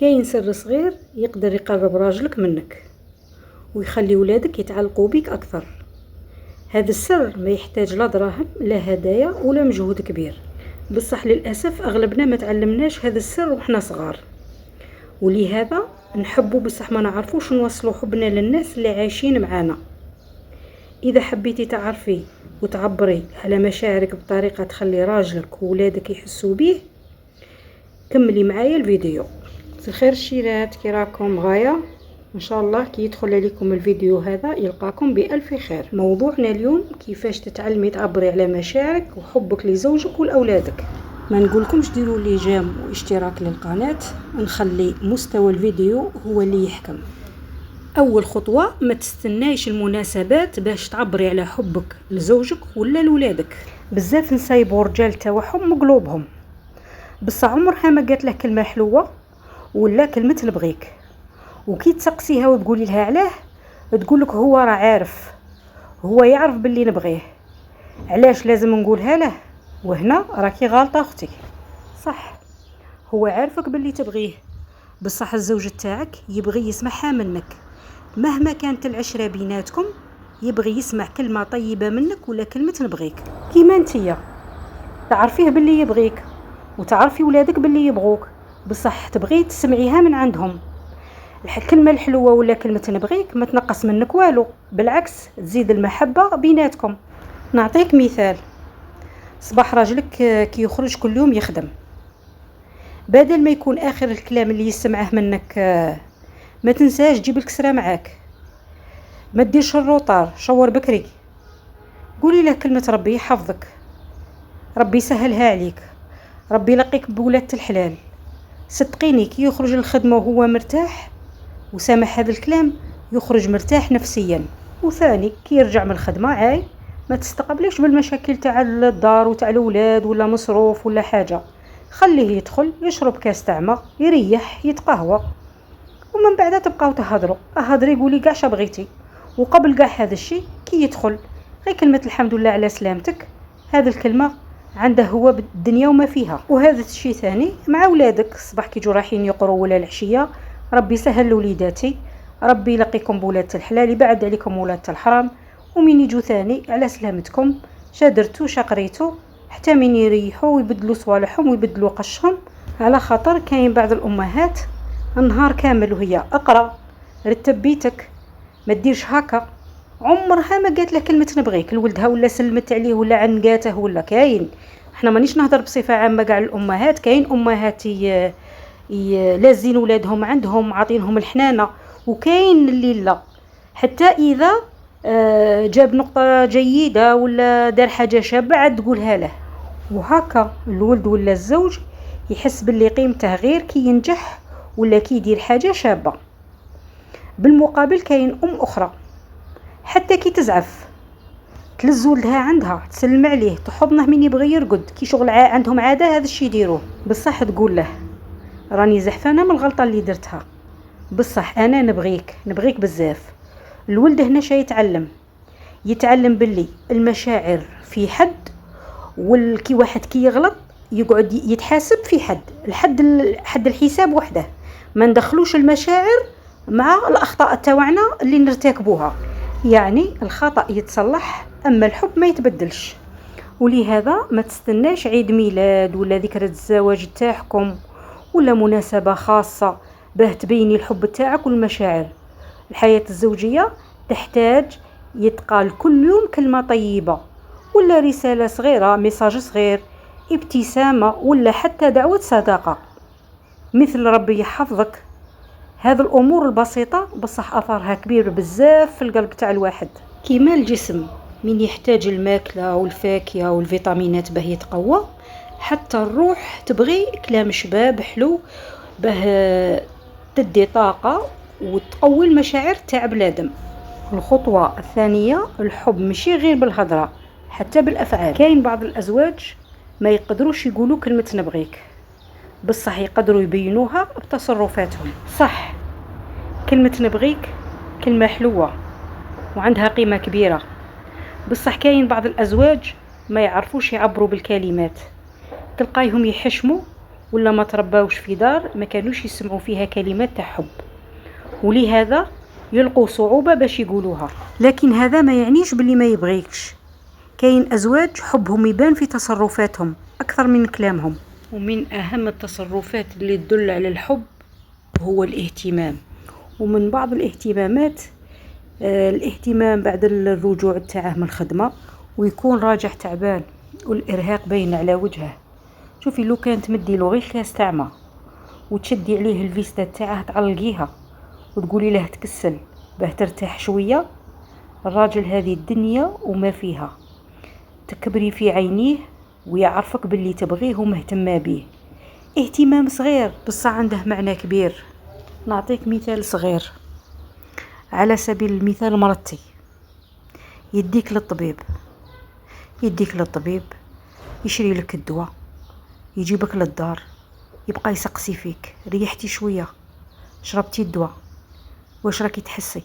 كاين سر صغير يقدر يقرب راجلك منك ويخلي ولادك يتعلقوا بيك اكثر. هذا السر ما يحتاج لا دراهم لا هدايا ولا مجهود كبير، بصح للاسف اغلبنا ما تعلمناش هذا السر وحنا صغار، ولهذا نحبوا بصح ما نعرفوش نوصلوا حبنا للناس اللي عايشين معانا. اذا حبيتي تعرفي وتعبري على مشاعرك بطريقه تخلي راجلك وولادك يحسوا بيه، كملي معايا الفيديو. الخير الشيرات، كي راكم غايه؟ ان شاء الله كي يدخل عليكم الفيديو هذا يلقاكم بألف خير. موضوعنا اليوم كيفاش تتعلمي تعبري على مشاعرك وحبك لزوجك ولأولادك. ما نقولكمش ديروا لي جيم واشتراك للقناة، نخلي مستوى الفيديو هو اللي يحكم. اول خطوة، ما تستنايش المناسبات باش تعبري على حبك لزوجك ولا لولادك. بزاف نسايبوا رجال تاعهم مقلوبهم، بس عمرها ما قالت له كلمة حلوة ولا كلمة نبغيك، وكي تسقسيها وتقولي لها علاه تقولك هو راه عارف، هو يعرف باللي نبغيه، علاش لازم نقولها له؟ وهنا راكي غالطه اختي. صح، هو عارفك باللي تبغيه، بصح الزوج تاعك يبغي يسمعها منك. مهما كانت العشره بيناتكم يبغي يسمع كلمه طيبه منك ولا كلمه نبغيك. كيما انتيا تعرفيه باللي يبغيك وتعرفي ولادك باللي يبغوك، بصح تبغي تسمعيها من عندهم. الكلمه الحلوه ولا كلمه نبغيك ما تنقص منك والو، بالعكس تزيد المحبه بيناتكم. نعطيك مثال، صباح راجلك كي يخرج كل يوم يخدم، بدل ما يكون اخر الكلام اللي يسمعه منك ما تنساش جيب الكسره معاك، ما تديرش الروطار، شور بكري، قولي له كلمه ربي يحفظك، ربي يسهلها عليك، ربي يلقيك بولادة الحلال. صدقيني كي يخرج الخدمه وهو مرتاح وسامع هذا الكلام يخرج مرتاح نفسيا. وثاني كي يرجع من الخدمه عاي ما تستقبليش بالمشاكل تاع الدار وتاع الاولاد ولا مصروف ولا حاجه، خليه يدخل يشرب كاس تاع ما يريح يتقهوى، ومن بعد تبقاو تهضروا هضري قولي كاع شا بغيتي. وقبل كاع هذا الشيء كي يدخل غير كلمه الحمد لله على سلامتك، هذه الكلمه عنده هو بالدنيا وما فيها. وهذا الشيء ثاني مع اولادك، الصباح كي يجوا رايحين يقروا ولا العشيه، ربي يسهل لوليداتي، ربي يلقيكم بولادة الحلال، يبعد عليكم ولادة الحرام. ومن يجوا ثاني على سلامتكم، شادرتو شقريتو، حتى من يريحوا ويبدلوا صوالحهم ويبدلوا قشهم. على خاطر كاين بعض الامهات النهار كامل وهي اقرا رتب بيتك ما ديرش هكا، عمرها ما قالت له كلمه نبغيك لولدها ولا سلمت عليه ولا عنقاته ولا. كاين، احنا مانيش نهضر بصفه عامه كاع الامهات، كاين امهات لازين ولادهم عندهم عاطينهم الحنانه، وكاين اللي لا، حتى اذا جاب نقطه جيده ولا دار حاجه شابه عاد تقولها له. وهكا الولد ولا الزوج يحس باللي قيمته غير كي ينجح ولا كي يدير حاجه شابه. بالمقابل كاين اخرى حتى كي تزعف تلز ولدها عندها تسلم عليه تحضنه من يبغي يرقد، كي شغل عندهم عاده هذا الشيء يديروه، بصح تقول له راني زحفانه من الغلطه اللي درتها، بصح انا نبغيك بزاف. الولد هنا شي يتعلم باللي المشاعر في حد، والكي واحد كي يغلط يقعد يتحاسب في حد الحساب وحده، ما ندخلوش المشاعر مع الاخطاء تاعنا اللي نرتكبوها. يعني الخطأ يتصلح اما الحب ما يتبدلش. ولهذا ما تستناش عيد ميلاد ولا ذكرى الزواج تاعكم ولا مناسبة خاصة باه تبيني الحب تاعك والمشاعر. الحياة الزوجية تحتاج يتقال كل يوم كلمة طيبة ولا رسالة صغيرة، ميساج صغير، ابتسامة ولا حتى دعوة صداقة، مثل ربي يحفظك. هذه الأمور البسيطة بصح أثرها كبير بزاف في القلب تاع الواحد. كيما الجسم من يحتاج الماكلة والفاكهة والفيتامينات باه يتقوى، حتى الروح تبغي كلام شباب حلو باه تدي طاقة وتقوي المشاعر تاع بنادم. الخطوة الثانية، الحب ماشي غير بالهضرة، حتى بالأفعال. كاين بعض الأزواج ما يقدروش يقولوا كلمة نبغيك، بصح يقدروا يبينوها بتصرفاتهم. صح، كلمة نبغيك كلمة حلوة وعندها قيمة كبيرة، بصح كاين بعض الأزواج ما يعرفوش يعبروا بالكلمات، تلقايهم يحشموا ولا ما ترباوش في دار ما كانوش يسمعوا فيها كلمات تاع حب، ولهذا يلقوا صعوبة باش يقولوها. لكن هذا ما يعنيش باللي ما يبغيكش. كاين أزواج حبهم يبان في تصرفاتهم أكثر من كلامهم. ومن أهم التصرفات اللي تدل على الحب هو الاهتمام. ومن بعض الاهتمامات الاهتمام بعد الرجوع تاعه من الخدمة ويكون راجع تعبان والإرهاق باين على وجهه. شوفي لو كان تمدي له غير كاس تاع ما وتشدي عليه الفيستا تاعه تعلقيها وتقولي له تكسل باه ترتاح شوية، الراجل هذه الدنيا وما فيها. تكبري في عينيه ويعرفك باللي تبغيه ومهتمة بيه. اهتمام صغير بس عنده معنى كبير. نعطيك مثال صغير. على سبيل المثال مرتي يديك للطبيب يشري لك الدواء، يجيبك للدار، يبقى يسقسي فيك ريحتي شوية، شربتي الدواء، واش راكي تحسي،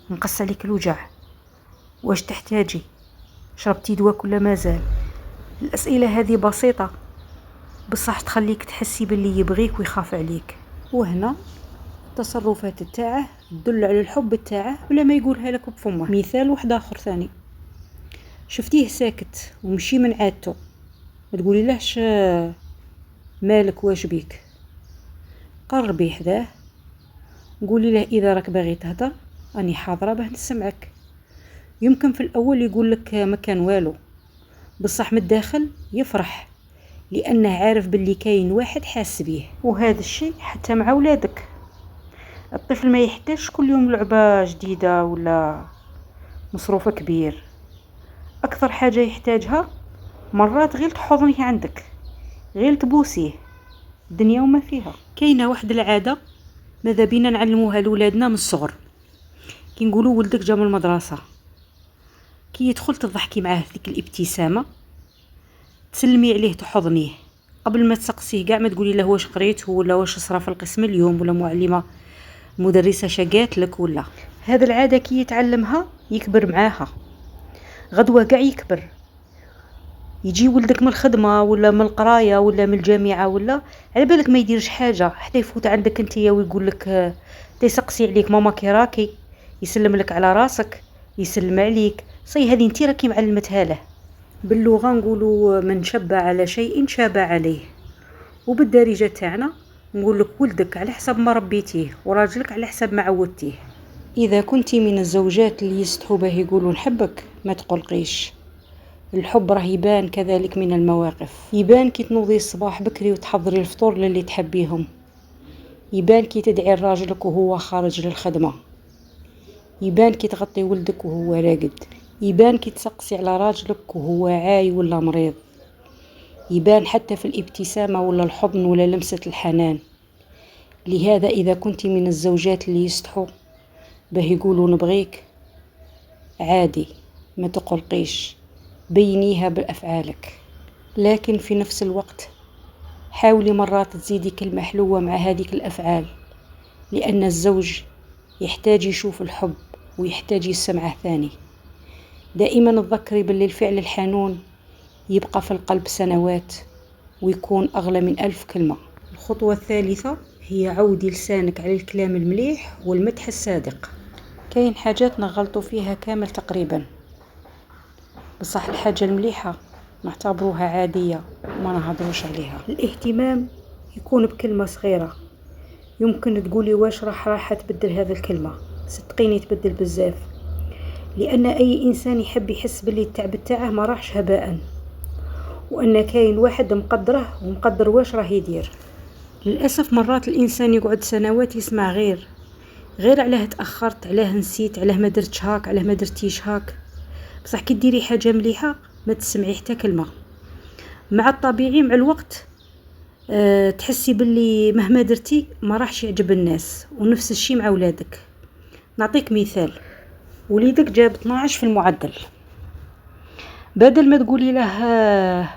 نقص عليك الوجع، واش تحتاجي، شربتي دواء كل مازال. الأسئلة هذه بسيطة بصح تخليك تحسي باللي يبغيك ويخاف عليك. وهنا التصرفات تاعه تدل على الحب تاعه ولا ما يقولها لك بفمه. مثال واحد اخر ثاني، شفتيه ساكت ومشي من عادته، ما تقولي لهش مالك واش بيك، قربي حداه قولي له اذا راك باغي تهدر راني حاضره باه نسمعك. يمكن في الاول يقول لك ما كان والو، بصح من الداخل يفرح لانه عارف باللي كاين واحد حاس بيه. وهذا الشيء حتى مع اولادك. الطفل ما يحتاجش كل يوم لعبه جديده ولا مصروف كبير. اكثر حاجه يحتاجها مرات غير تحضنيه عندك، غير تبوسيه، الدنيا وما فيها. كاينه واحد العاده ماذا بينا نعلموها لولادنا من الصغر. كي نقولوا ولدك جا من المدرسه، كي يدخل تضحكي معاه ذيك الابتسامه، تسلمي عليه تحضنيه قبل ما تسقسيه كاع، ما تقولي له واش قريت ولا واش صرا في القسم اليوم ولا معلمه مدرسه شقات لك ولا. هذا العاده كي يتعلمها يكبر معاها، غدوه كاع يكبر يجي ولدك من الخدمه ولا من القرايه ولا من الجامعه ولا على بالك ما يديرش حاجه حتى يفوت عندك انتيا ويقول لك تيسقسي عليك ماما كي راكي، يسلم لك على راسك، يسلم عليك، صي هذه انتي راكي معلمتها له. باللغه نقولوا من شبع على شيء شاب عليه. وبالدارجه تاعنا نقول لك ولدك على حسب ما ربيتيه وراجلك على حسب ما عودتيه. اذا كنتي من الزوجات اللي يستحوا به يقولوا نحبك ما تقلقيش، الحب راه يبان كذلك من المواقف. يبان كي تنوضي الصباح بكري وتحضري الفطور للي تحبيهم، يبان كي تدعي راجلك وهو خارج للخدمه، يبان كي تغطي ولدك وهو راقد، يبان كي تسقسي على راجلك وهو عاي ولا مريض، يبان حتى في الابتسامه ولا الحضن ولا لمسه الحنان. لهذا اذا كنت من الزوجات اللي يستحوا به يقولوا نبغيك، عادي ما تقلقيش، بينيها بأفعالك. لكن في نفس الوقت حاولي مرات تزيدي كلمة حلوة مع هذيك الأفعال، لأن الزوج يحتاج يشوف الحب ويحتاج يسمعه ثاني. دائما تذكري باللي الفعل الحنون يبقى في القلب سنوات ويكون أغلى من 1000 كلمة. الخطوة الثالثة هي عودي لسانك على الكلام المليح والمدح الصادق. كاين حاجات نغلطوا فيها كامل تقريبا، بصح الحاجة المليحة نعتبروها عادية وما نهضروش عليها. الاهتمام يكون بكلمة صغيرة، يمكن تقولي واش راح تبدل هذا الكلمة، صدقيني تبدل بزاف، لأن أي إنسان يحب يحس باللي التعب تاعه ما راحش هباء، وأن كاين واحد مقدره ومقدر واش راه يدير. للأسف مرات الإنسان يقعد سنوات يسمع غير علاه تأخرت، علاه نسيت، علاه ما درتش هاك، علاه ما درتيش هاك. بصح كي ديري حاجة مليحة ما تسمعي حتى كلمة. مع الطبيعي مع الوقت تحسي باللي مهما درتي ما راحش يعجب الناس. ونفس الشيء مع ولادك. نعطيك مثال، وليدك جاب 12 في المعدل، بدل ما تقولي له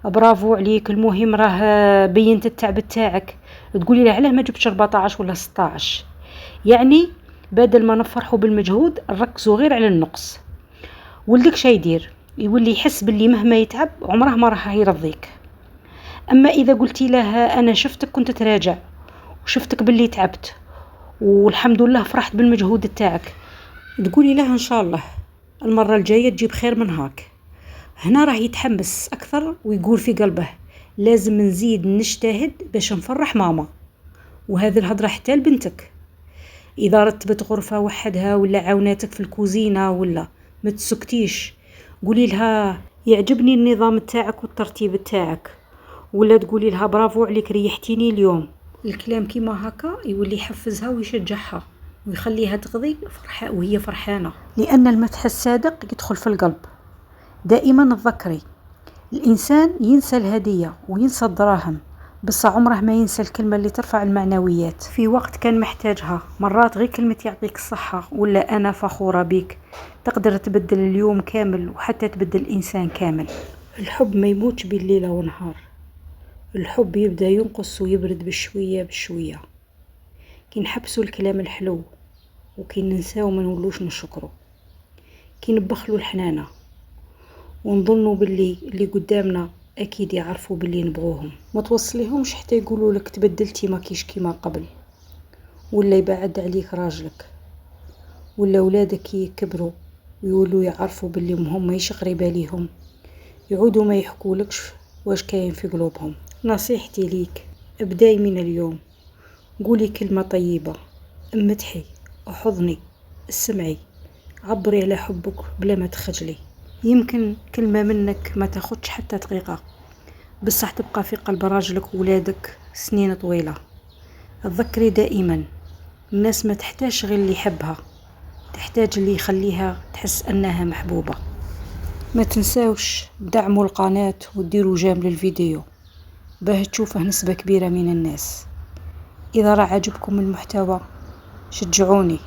برافو عليك المهم راه بينت التعب تاعك، تقولي له علاه ما جبتش 14 ولا 16. يعني بدل ما نفرحوا بالمجهود نركزوا غير على النقص. ولدك شي يدير يولي يحس باللي مهما يتعب عمره ما راح يرضيك. أما إذا قلتي لها أنا شفتك كنت تراجع وشفتك باللي تعبت والحمد لله فرحت بالمجهود تاعك، تقولي لها إن شاء الله المرة الجاية تجيب خير من هاك، هنا راه يتحمس أكثر ويقول في قلبه لازم نزيد نجتهد باش نفرح ماما. وهذه الهضرة حتى لبنتك، إذا رتبت غرفة وحدها ولا عاوناتك في الكوزينة ولا ما تسكتيش، قولي لها يعجبني النظام تاعك والترتيب تاعك، ولا تقولي لها برافو عليك ريحتيني اليوم. الكلام كيما هكا يولي يحفزها ويشجعها ويخليها تقضي فرحة وهي فرحانة، لأن المدح الصادق يدخل في القلب. دائما تذكري الإنسان ينسى الهدية وينسى الدراهم، بس عمره ما ينسى الكلمة اللي ترفع المعنويات في وقت كان محتاجها. مرات غير كلمة يعطيك الصحة ولا أنا فخورة بيك تقدر تبدل اليوم كامل وحتى تبدل إنسان كامل. الحب ما يموتش بين ليلة ونهار، الحب يبدأ ينقص ويبرد بشوية بشوية، كي نحبسوا الكلام الحلو وكي ننساو ما نولوش نشكروا، كي نبخلوا الحنانة ونظنوا باللي اللي قدامنا اكيد يعرفوا باللي نبغوهم، ما توصليهمش حتى يقولوا لك تبدلتي ما كيش كيما قبل، ولا يبعد عليك راجلك، ولا ولادك يكبروا ويولوا يعرفوا باللي هم ماهيش قريبه ليهم، يعودوا ما يحكولكش واش كاين في قلوبهم. نصيحتي ليك ابداي من اليوم، قولي كلمه طيبه، امدحي، احضني، اسمعي، عبري على حبك بلا ما تخجلي. يمكن كلمة منك ما تاخدش حتى دقيقة، بصح تبقى في قلب راجلك وولادك سنين طويلة. تذكري دائما الناس ما تحتاج غير اللي يحبها، تحتاج اللي يخليها تحس أنها محبوبة. ما تنساوش دعموا القناة وديروا جيم للفيديو باه تشوفه نسبة كبيرة من الناس. إذا راه عجبكم المحتوى شجعوني.